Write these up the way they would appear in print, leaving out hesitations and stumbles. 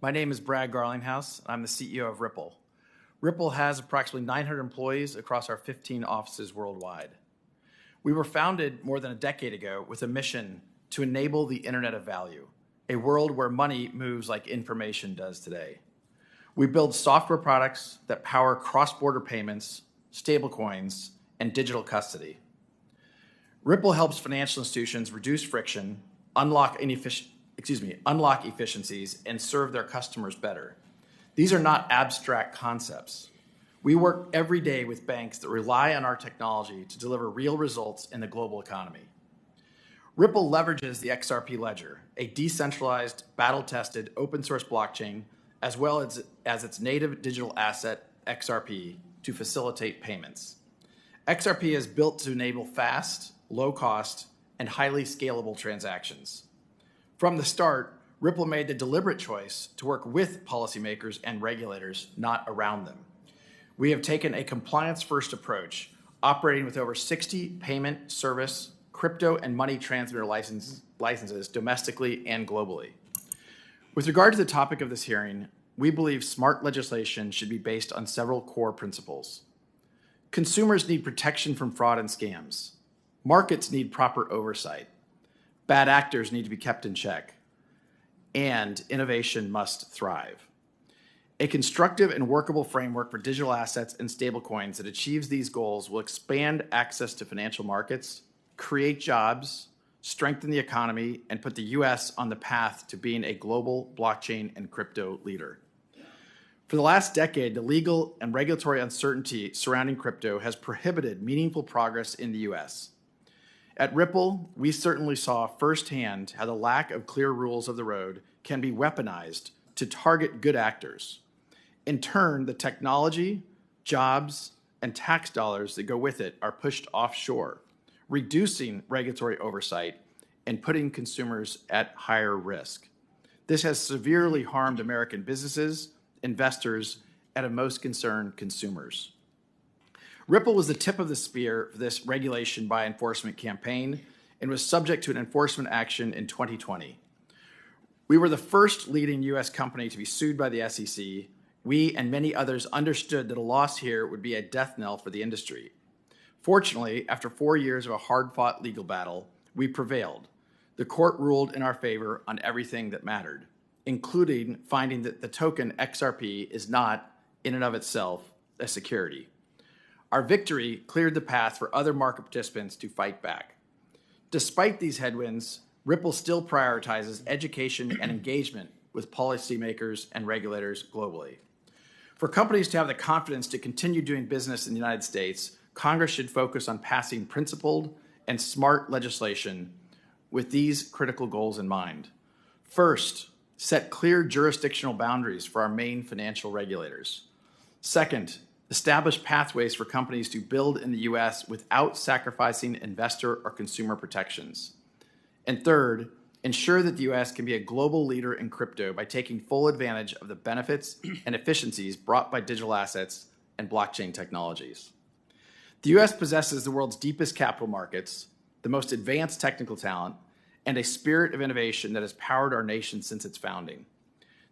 My name is Brad Garlinghouse. I'm the CEO of Ripple. Ripple has approximately 900 employees across our 15 offices worldwide. We were founded more than a decade ago with a mission to enable the Internet of Value, a world where money moves like information does today. We build software products that power cross-border payments, stablecoins, and digital custody. Ripple helps financial institutions reduce friction, unlock efficiencies, and serve their customers better. These are not abstract concepts. We work every day with banks that rely on our technology to deliver real results in the global economy. Ripple leverages the XRP ledger, a decentralized, battle-tested, open-source blockchain, as well as its native digital asset, XRP, to facilitate payments. XRP is built to enable fast, low-cost, and highly scalable transactions. From the start, Ripple made the deliberate choice to work with policymakers and regulators, not around them. We have taken a compliance-first approach, operating with over 60 payment, service, crypto, and money transmitter licenses domestically and globally. With regard to the topic of this hearing, we believe smart legislation should be based on several core principles. Consumers need protection from fraud and scams. Markets need proper oversight. Bad actors need to be kept in check. And innovation must thrive. A constructive and workable framework for digital assets and stablecoins that achieves these goals will expand access to financial markets, create jobs, strengthen the economy, and put the U.S. on the path to being a global blockchain and crypto leader. For the last decade, the legal and regulatory uncertainty surrounding crypto has prohibited meaningful progress in the U.S. At Ripple, we certainly saw firsthand how the lack of clear rules of the road can be weaponized to target good actors. In turn, the technology, jobs, and tax dollars that go with it are pushed offshore, reducing regulatory oversight and putting consumers at higher risk. This has severely harmed American businesses, investors, and most concerned consumers. Ripple was the tip of the spear for this regulation by enforcement campaign and was subject to an enforcement action in 2020. We were the first leading U.S. company to be sued by the SEC. We and many others understood that a loss here would be a death knell for the industry. Fortunately, after 4 years of a hard-fought legal battle, we prevailed. The court ruled in our favor on everything that mattered, including finding that the token XRP is not, in and of itself, a security. Our victory cleared the path for other market participants to fight back. Despite these headwinds, Ripple still prioritizes education and engagement with policymakers and regulators globally. For companies to have the confidence to continue doing business in the United States, Congress should focus on passing principled and smart legislation with these critical goals in mind. First, set clear jurisdictional boundaries for our main financial regulators. Second, establish pathways for companies to build in the U.S. without sacrificing investor or consumer protections. And third, ensure that the U.S. can be a global leader in crypto by taking full advantage of the benefits and efficiencies brought by digital assets and blockchain technologies. The U.S. possesses the world's deepest capital markets, the most advanced technical talent, and a spirit of innovation that has powered our nation since its founding.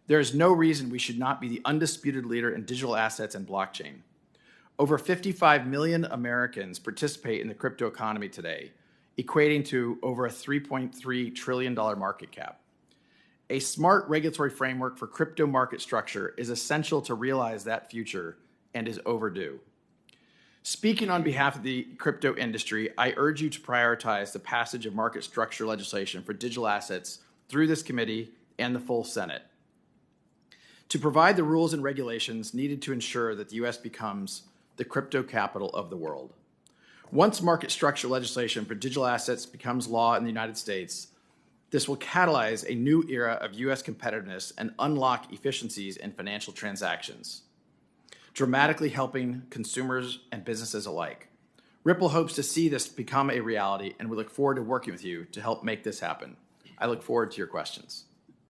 There is no reason we should not be the undisputed leader in digital assets and blockchain. Over 55 million Americans participate in the crypto economy today, equating to over a $3.3 trillion market cap. A smart regulatory framework for crypto market structure is essential to realize that future and is overdue. Speaking on behalf of the crypto industry, I urge you to prioritize the passage of market structure legislation for digital assets through this committee and the full Senate, to provide the rules and regulations needed to ensure that the U.S. becomes the crypto capital of the world. Once market structure legislation for digital assets becomes law in the United States, this will catalyze a new era of U.S. competitiveness and unlock efficiencies in financial transactions, dramatically helping consumers and businesses alike. Ripple hopes to see this become a reality, and we look forward to working with you to help make this happen. I look forward to your questions.